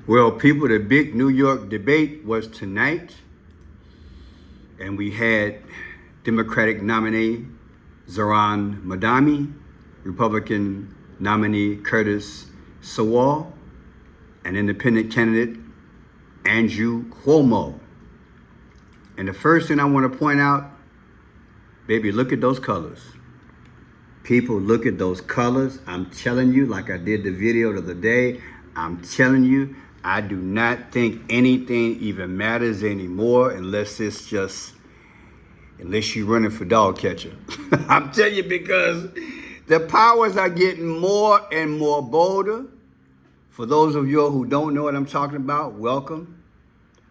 Well, people, the big New York debate was tonight, and we had Democratic nominee Zoran Madami, Republican nominee Curtis Sewell, and independent candidate Andrew Cuomo. And the first thing I want to point out, baby, look at those colors. People, look at those colors. I'm telling you, like I did the video the other day, I'm telling you, I do not think anything even matters anymore unless you're running for dog catcher. I'm telling you, because the powers are getting more and more bolder. For those of you who don't know what I'm talking about, welcome.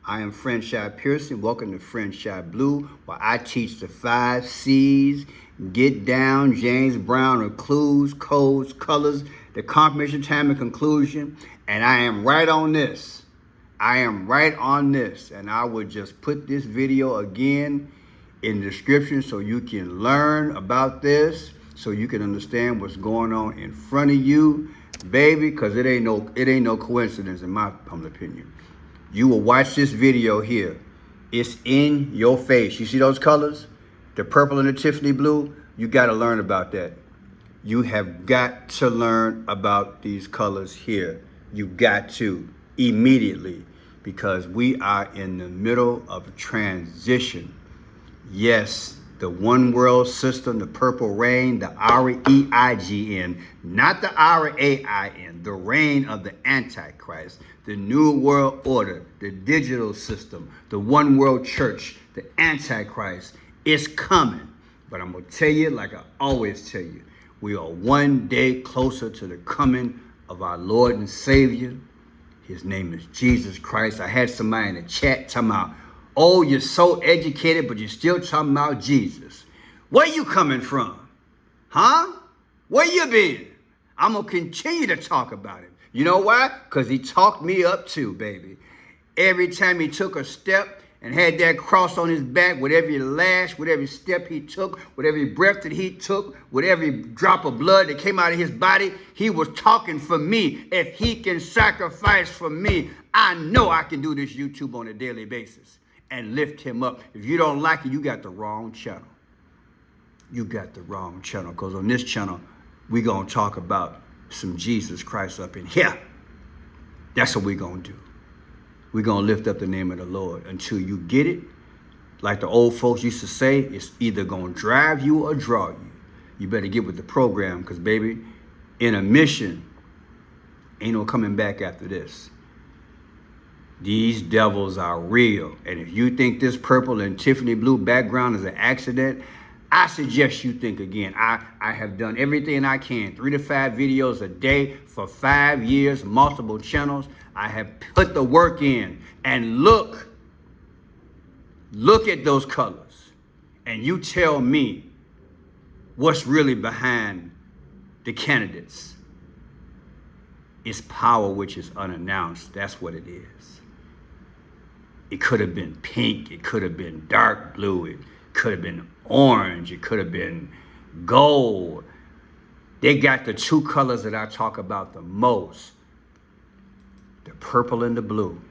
I am Franchise Pearson. Welcome to Franchise Blue, where I teach the 5 C's. Get down, James Brown, or clues, codes, colors, the confirmation, time, and conclusion. And I am right on this. And I would just put this video again in the description so you can learn about this, so you can understand what's going on in front of you, baby, because it ain't no coincidence in my humble opinion. You will watch this video here. It's in your face. You see those colors? The purple and the Tiffany blue? You got to learn about that. You have got to learn about these colors here. You got to immediately, because we are in the middle of a transition. Yes, the one world system, the purple reign, the R-E-I-G-N, not the R-A-I-N, the reign of the Antichrist, the new world order, the digital system, the one world church, the Antichrist is coming. But I'm going to tell you, like I always tell you, we are one day closer to the coming of our Lord and Savior. His name is Jesus Christ. I had somebody in the chat talking about, oh, you're so educated, but you're still talking about Jesus. Where you coming from? Huh? Where you been? I'm going to continue to talk about him. You know why? Because he talked me up too, baby. Every time he took a step and had that cross on his back, with every lash, with every step he took, with every breath that he took, with every drop of blood that came out of his body, he was talking for me. If he can sacrifice for me, I know I can do this YouTube on a daily basis and lift him up. If you don't like it, you got the wrong channel. You got the wrong channel, because on this channel, we're going to talk about some Jesus Christ up in here. That's what we're going to do. We're going to lift up the name of the Lord until you get it. Like the old folks used to say, it's either going to drive you or draw you. You better get with the program, because, baby, in a mission, ain't no coming back after this. These devils are real. And if you think this purple and Tiffany blue background is an accident, I suggest you think again. I have done everything I can, 3 to 5 videos a day for 5 years, multiple channels. I have put the work in, and look at those colors, and you tell me what's really behind the candidates. It's power which is unannounced. That's what it is. It could have been pink. It could have been dark blue. It could have been orange. It could have been gold. They got the 2 colors that I talk about the most. The purple and the blue.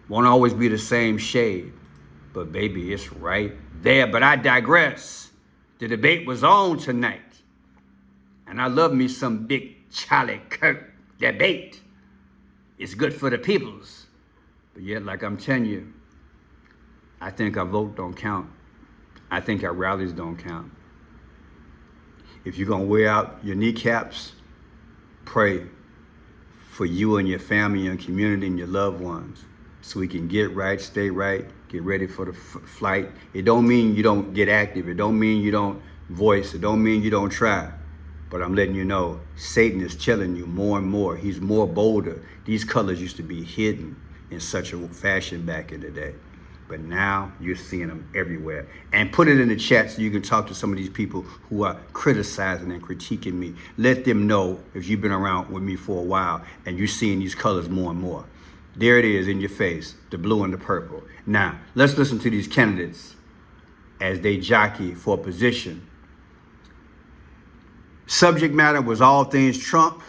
Won't always be the same shade, but baby, it's right there. But I digress. The debate was on tonight, and I love me some big Charlie Kirk debate. It's good for the peoples. But yet, like I'm telling you, I think our vote don't count. I think our rallies don't count. If you're going to wear out your kneecaps, pray for you and your family and community and your loved ones, so we can get right, stay right, get ready for the flight. It don't mean you don't get active. It don't mean you don't voice. It don't mean you don't try. But I'm letting you know, Satan is telling you more and more. He's more bolder. These colors used to be hidden in such a fashion back in the day. But now you're seeing them everywhere. And put it in the chat so you can talk to some of these people who are criticizing and critiquing me. Let them know, if you've been around with me for a while and you're seeing these colors more and more. There it is in your face, the blue and the purple. Now, let's listen to these candidates as they jockey for a position. Subject matter was all things Trump,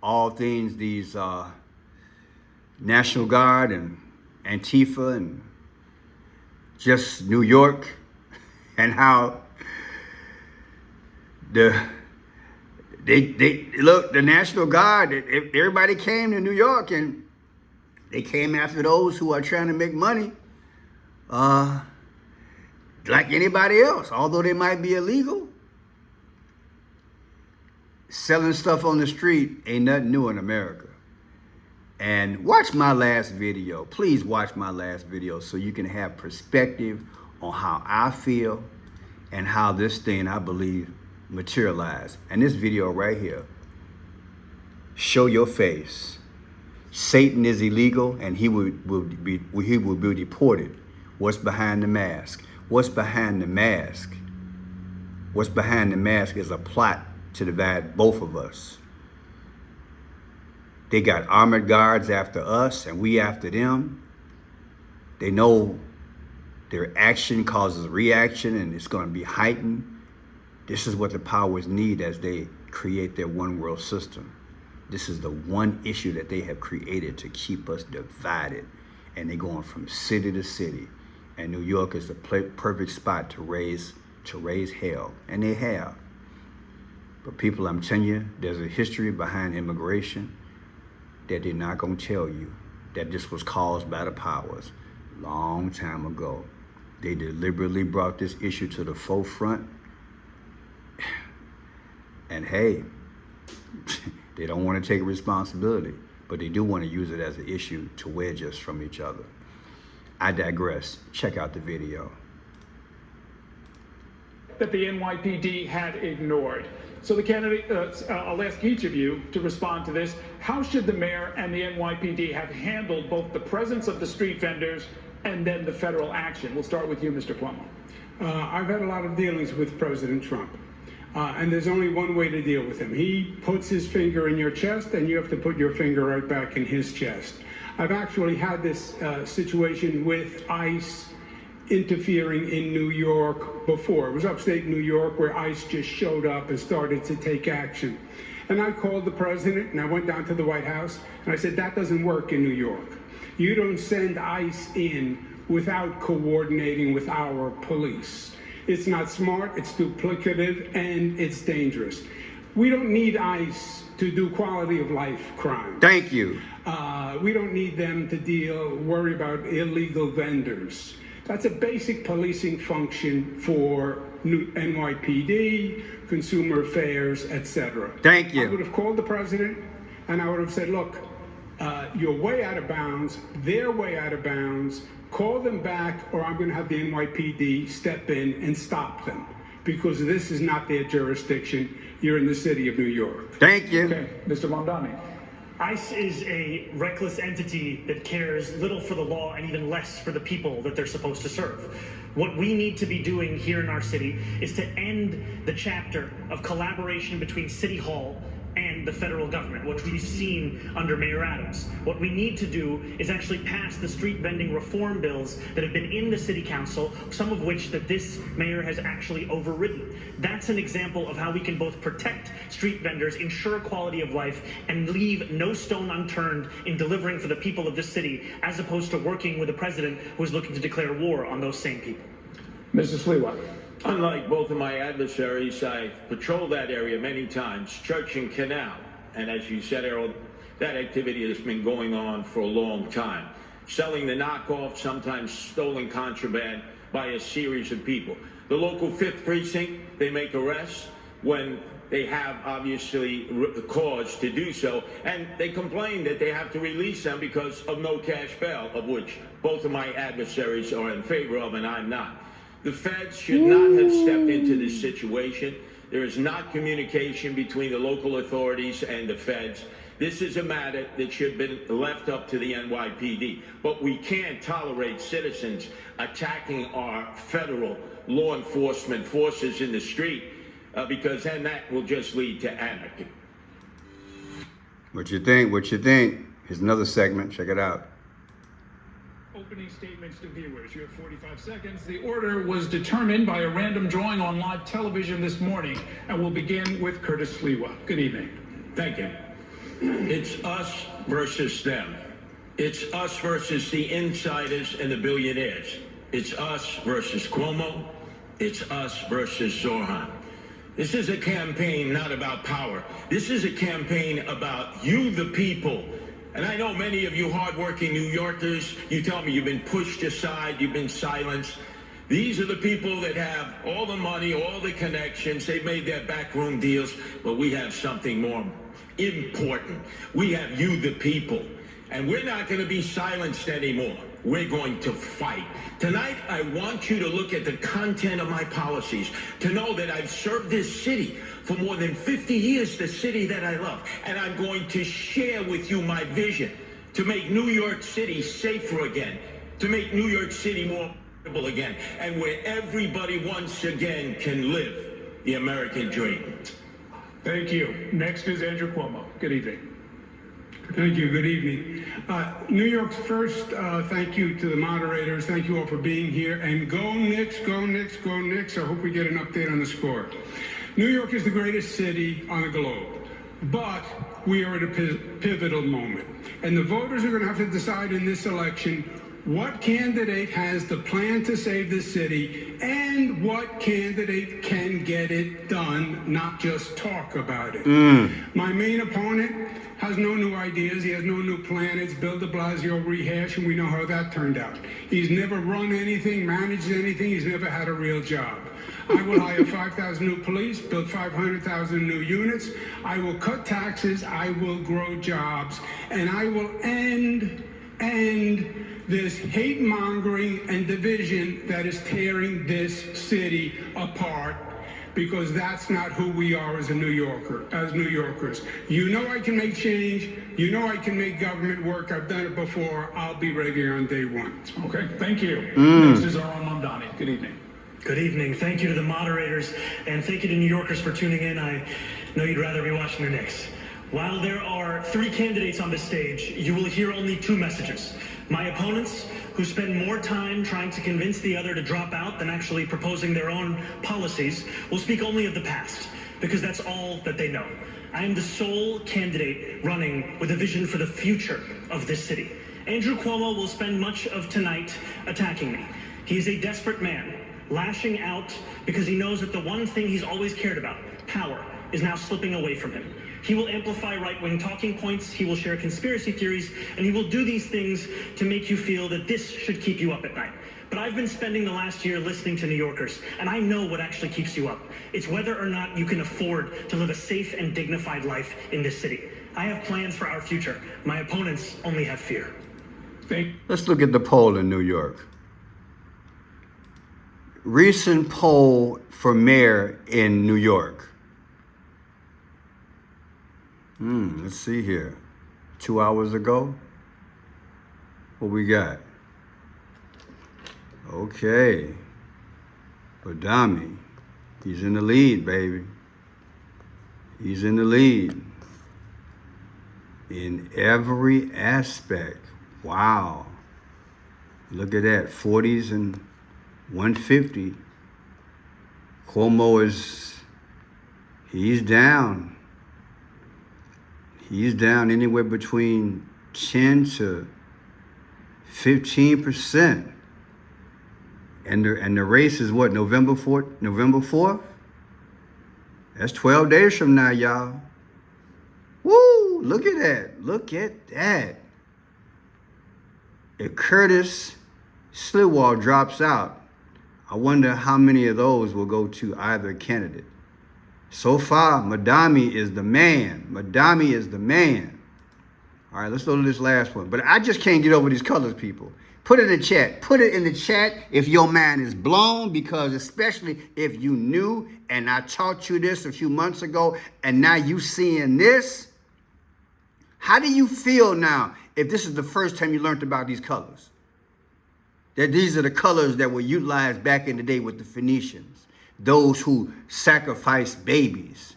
all things these National Guard and Antifa and just New York, and how they look, the National Guard, everybody came to New York and they came after those who are trying to make money, like anybody else, although they might be illegal. Selling stuff on the street ain't nothing new in America. And watch my last video. Please watch my last video so you can have perspective on how I feel and how this thing, I believe, materialized. And this video right here, show your face. Satan is illegal and he will be deported. What's behind the mask? What's behind the mask? What's behind the mask is a plot to divide both of us. They got armored guards after us and we after them. They know their action causes reaction and it's going to be heightened. This is what the powers need as they create their one world system. This is the one issue that they have created to keep us divided. And they're going from city to city. And New York is the perfect spot to raise hell. And they have. But people, I'm telling you, there's a history behind immigration that they're not going to tell you, that this was caused by the powers long time ago. They deliberately brought this issue to the forefront. And hey, they don't want to take responsibility, but they do want to use it as an issue to wedge us from each other. I digress. Check out the video. That the NYPD had ignored. So the candidate, I'll ask each of you to respond to this. How should the mayor and the NYPD have handled both the presence of the street vendors and then the federal action? We'll start with you, Mr. Cuomo. I've had a lot of dealings with President Trump. And there's only one way to deal with him. He puts his finger in your chest and you have to put your finger right back in his chest. I've actually had this situation with ICE interfering in New York before. It was upstate New York where ICE just showed up and started to take action. And I called the president and I went down to the White House and I said, that doesn't work in New York. You don't send ICE in without coordinating with our police. It's not smart, it's duplicative, and it's dangerous. We don't need ICE to do quality of life crime. Thank you. We don't need them to worry about illegal vendors. That's a basic policing function for NYPD, consumer affairs, etc. Thank you. I would have called the president and I would have said, look, you're way out of bounds, they're way out of bounds, call them back or I'm going to have the NYPD step in and stop them because this is not their jurisdiction. You're in the city of New York. Thank you. Okay, Mr. Mondani. ICE is a reckless entity that cares little for the law and even less for the people that they're supposed to serve. What we need to be doing here in our city is to end the chapter of collaboration between City Hall and the federal government, which we've seen under Mayor Adams. What we need to do is actually pass the street vending reform bills that have been in the city council, some of which that this mayor has actually overridden. That's an example of how we can both protect street vendors, ensure quality of life, and leave no stone unturned in delivering for the people of this city, as opposed to working with a president who is looking to declare war on those same people. Mrs. Sliwa. Unlike both of my adversaries, I patrolled that area many times, Church and Canal. And as you said, Errol, that activity has been going on for a long time. Selling the knockoff, sometimes stolen contraband by a series of people. The local 5th precinct, they make arrests when they have obviously the cause to do so. And they complain that they have to release them because of no cash bail, of which both of my adversaries are in favor of and I'm not. The feds should not have stepped into this situation. There is not communication between the local authorities and the feds. This is a matter that should have been left up to the NYPD. But we can't tolerate citizens attacking our federal law enforcement forces in the street because then that will just lead to anarchy. What you think? What you think? Here's another segment. Check it out. Opening statements to viewers. You have 45 seconds. The order was determined by a random drawing on live television this morning, and we'll begin with Curtis Sliwa. Good evening. Thank you. It's us versus them. It's us versus the insiders and the billionaires. It's us versus Cuomo. It's us versus Zoran. This is a campaign not about power. This is a campaign about you, the people. And I know many of you hardworking New Yorkers, you tell me you've been pushed aside, you've been silenced. These are the people that have all the money, all the connections. They've made their backroom deals, but we have something more important. We have you, the people. And we're not going to be silenced anymore. We're going to fight. Tonight, I want you to look at the content of my policies, to know that I've served this city for more than 50 years, the city that I love. And I'm going to share with you my vision to make New York City safer again, to make New York City more comfortable again, and where everybody once again can live the American dream. Thank you. Next is Andrew Cuomo. Good evening. Thank you. Good evening. New York's first, thank you to the moderators. Thank you all for being here. And go Knicks, go Knicks, go Knicks. I hope we get an update on the score. New York is the greatest city on the globe, but we are at a pivotal moment. And the voters are going to have to decide in this election what candidate has the plan to save the city and what candidate can get it done, not just talk about it. My main opponent has no new ideas. He has no new plan. It's Bill de Blasio rehash, and we know how that turned out. He's never run anything, managed anything. He's never had a real job. I will hire 5,000 new police, build 500,000 new units. I will cut taxes. I will grow jobs. And I will end this hate mongering and division that is tearing this city apart, because that's not who we are as New Yorkers. You know I can make change. You know I can make government work. I've done it before. I'll be ready on day one. Okay, thank you. Next is Arun Mamdani. Good evening. Good evening. Thank you to the moderators, and thank you to New Yorkers for tuning in. I know you'd rather be watching the Knicks. While there are 3 candidates on this stage, you will hear only 2 messages. My opponents, who spend more time trying to convince the other to drop out than actually proposing their own policies, will speak only of the past, because that's all that they know. I am the sole candidate running with a vision for the future of this city. Andrew Cuomo will spend much of tonight attacking me. He is a desperate man, lashing out because he knows that the one thing he's always cared about, power, is now slipping away from him. He will amplify right-wing talking points, he will share conspiracy theories, and he will do these things to make you feel that this should keep you up at night. But I've been spending the last year listening to New Yorkers, and I know what actually keeps you up. It's whether or not you can afford to live a safe and dignified life in this city. I have plans for our future. My opponents only have fear. Let's look at the poll in New York. Recent poll for mayor in New York. Let's see here. 2 hours ago. What we got? Okay. Adami. He's in the lead, baby. He's in the lead. In every aspect. Wow. Look at that. 40s and 150. Cuomo he's down. He's down anywhere between 10 to 15%. And the race is what, November 4th? November 4th? That's 12 days from now, y'all. Woo! Look at that. Look at that. If Curtis Sliwell drops out, I wonder how many of those will go to either candidate. So far, Madami is the man. Madami is the man. All right, let's go to this last one. But I just can't get over these colors, people. Put it in the chat. Put it in the chat if your mind is blown, because especially if you knew and I taught you this a few months ago and now you seeing this. How do you feel now if this is the first time you learned about these colors? That these are the colors that were utilized back in the day with the Phoenicians. Those who sacrificed babies.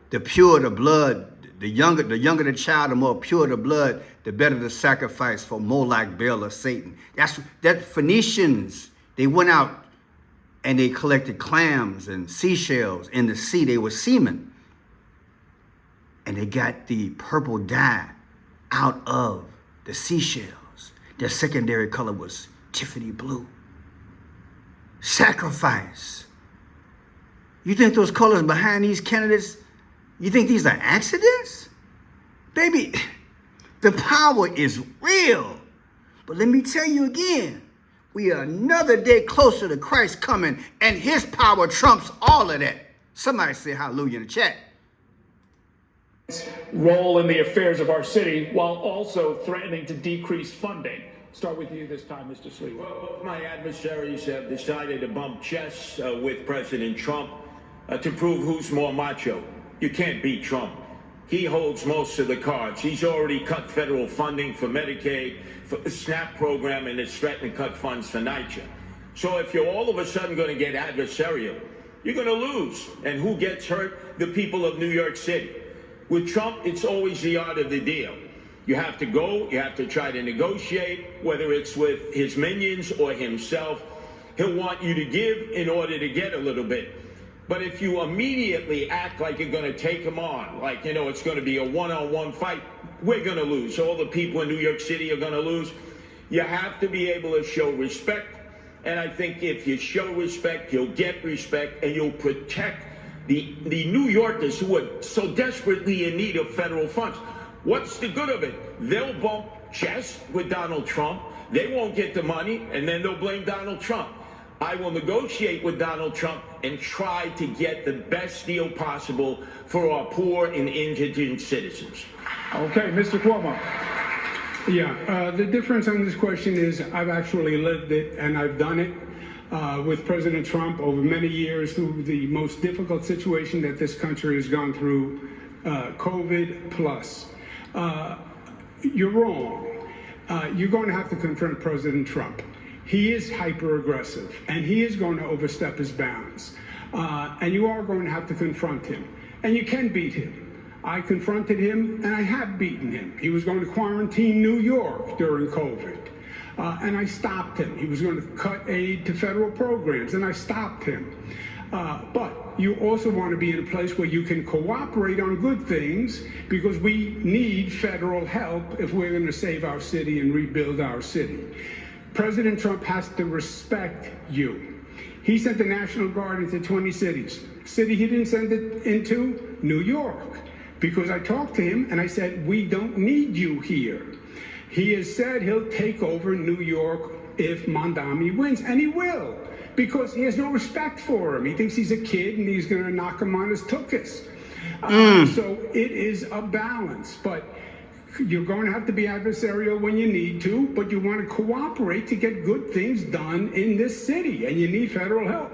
The purer the blood, the younger the child, the more pure the blood, the better the sacrifice for Moloch, Baal, or Satan. That Phoenicians, they went out and they collected clams and seashells in the sea. They were seamen. And they got the purple dye out of the seashells. Their secondary color was Tiffany blue. Sacrifice. You think those colors behind these candidates, you think these are accidents? Baby, the power is real. But let me tell you again, we are another day closer to Christ coming, and his power trumps all of that. Somebody say hallelujah in the chat. Role in the affairs of our city while also threatening to decrease funding. Start with you this time, Mr. Slee. Well, both my adversaries have decided to bump chests with President Trump to prove who's more macho. You can't beat Trump. He holds most of the cards. He's already cut federal funding for Medicaid, for the SNAP program, and is threatening to cut funds for NYCHA. So if you're all of a sudden going to get adversarial, you're going to lose. And who gets hurt? The people of New York City. With Trump, it's always the art of the deal. You have to go, you have to try to negotiate, whether it's with his minions or himself. He'll want you to give in order to get a little bit. But if you immediately act like you're going to take him on, like, you know, it's going to be a one-on-one fight, we're going to lose. All the people in New York City are going to lose. You have to be able to show respect. And I think if you show respect, you'll get respect, and you'll protect the New Yorkers who are so desperately in need of federal funds. What's the good of it? They'll bump chests with Donald Trump. They won't get the money, and then they'll blame Donald Trump. I will negotiate with Donald Trump and try to get the best deal possible for our poor and indigent citizens. Okay, Mr. Cuomo. Yeah, the difference on this question is I've actually lived it, and I've done it with President Trump over many years through the most difficult situation that this country has gone through, COVID plus. You're wrong. You're going to have to confront President Trump. He is hyper aggressive, and he is going to overstep his bounds. And you are going to have to confront him, and you can beat him. I confronted him, and I have beaten him. He was going to quarantine New York during COVID, and I stopped him. He was going to cut aid to federal programs, and I stopped him. But you also want to be in a place where you can cooperate on good things, because we need federal help if we're going to save our city and rebuild our city. President Trump has to respect you. He sent the National Guard into 20 cities. City he didn't send it into? New York. Because I talked to him and I said, we don't need you here. He has said he'll take over New York if Mondami wins, and he will, because he has no respect for him. He thinks he's a kid and he's going to knock him on his tuchus. So it is a balance, but you're going to have to be adversarial when you need to, but you want to cooperate to get good things done in this city, and you need federal help.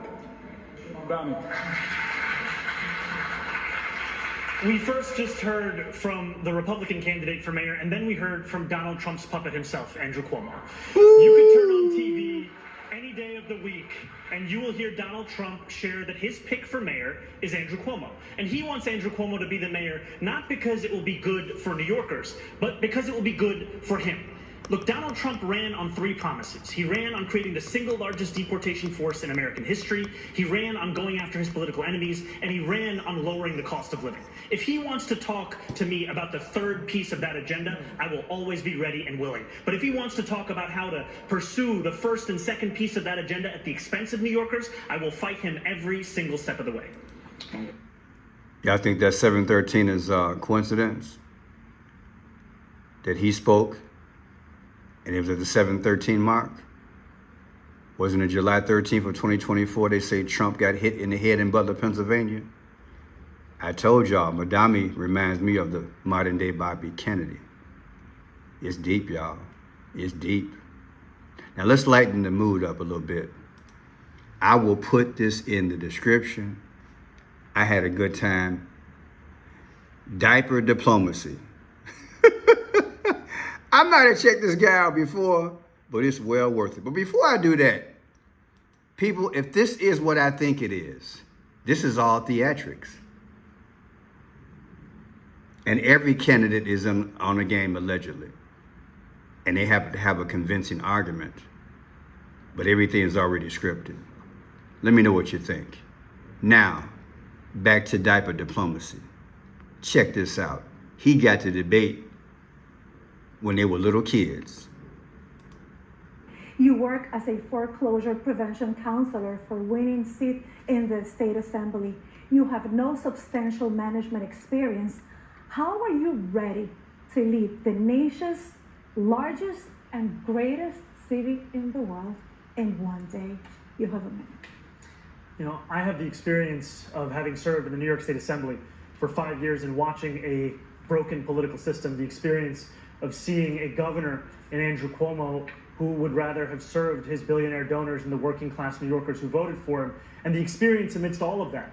We first just heard from the Republican candidate for mayor, and then we heard from Donald Trump's puppet himself, Andrew Cuomo. You can turn on TV any day of the week, and you will hear Donald Trump share that his pick for mayor is Andrew Cuomo. And he wants Andrew Cuomo to be the mayor, not because it will be good for New Yorkers, but because it will be good for him. Look, Donald Trump ran on 3 promises. He ran on creating the single largest deportation force in American history. He ran on going after his political enemies, and he ran on lowering the cost of living. If he wants to talk to me about the 3rd piece of that agenda, I will always be ready and willing. But if he wants to talk about how to pursue the 1st and 2nd piece of that agenda at the expense of New Yorkers, I will fight him every single step of the way. Y'all think that 713 is coincidence? That he spoke and it was at the 713 mark? Wasn't it July 13th of 2024? They say Trump got hit in the head in Butler, Pennsylvania. I told y'all, Mondami reminds me of the modern day Bobby Kennedy. It's deep, y'all. It's deep. Now let's lighten the mood up a little bit. I will put this in the description. I had a good time. Diaper diplomacy. I might have checked this guy out before, but it's well worth it. But before I do that, people, if this is what I think it is, this is all theatrics. And every candidate is on a game allegedly. And they have to have a convincing argument. But everything is already scripted. Let me know what you think. Now, back to diaper diplomacy. Check this out. He got to debate when they were little kids. You work as a foreclosure prevention counselor for winning seat in the state assembly. You have no substantial management experience. How are you ready to lead the nation's largest and greatest city in the world in one day? You have a minute. You know, I have the experience of having served in the New York State Assembly for 5 years and watching a broken political system, the experience of seeing a governor in Andrew Cuomo who would rather have served his billionaire donors and the working class New Yorkers who voted for him, and the experience amidst all of that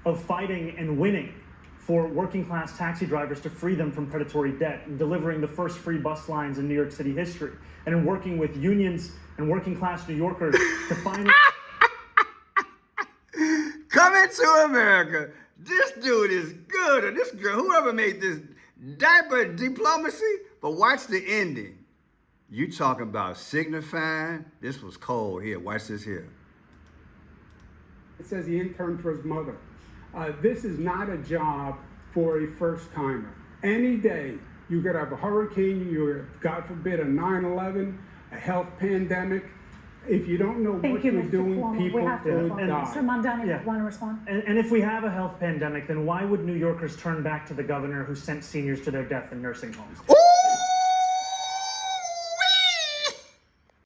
of fighting and winning for working class taxi drivers to free them from predatory debt, and delivering the first free bus lines in New York City history, and in working with unions and working class New Yorkers to finally... Coming to America. This dude is good, or this girl, whoever made this diaper diplomacy, but watch the ending. You talking about signifying, this was cold here, watch this here. It says he interned for his mother. This is not a job for a first-timer. Any day, you could have a hurricane, you God forbid, a 9/11, a health pandemic. If you don't know Thank what you, you're Mr. doing, Cuomo. people We have to will move on. die. Mr. Mondani, Yeah. want to respond? And if we have a health pandemic, then why would New Yorkers turn back to the governor who sent seniors to their death in nursing homes? Ooh!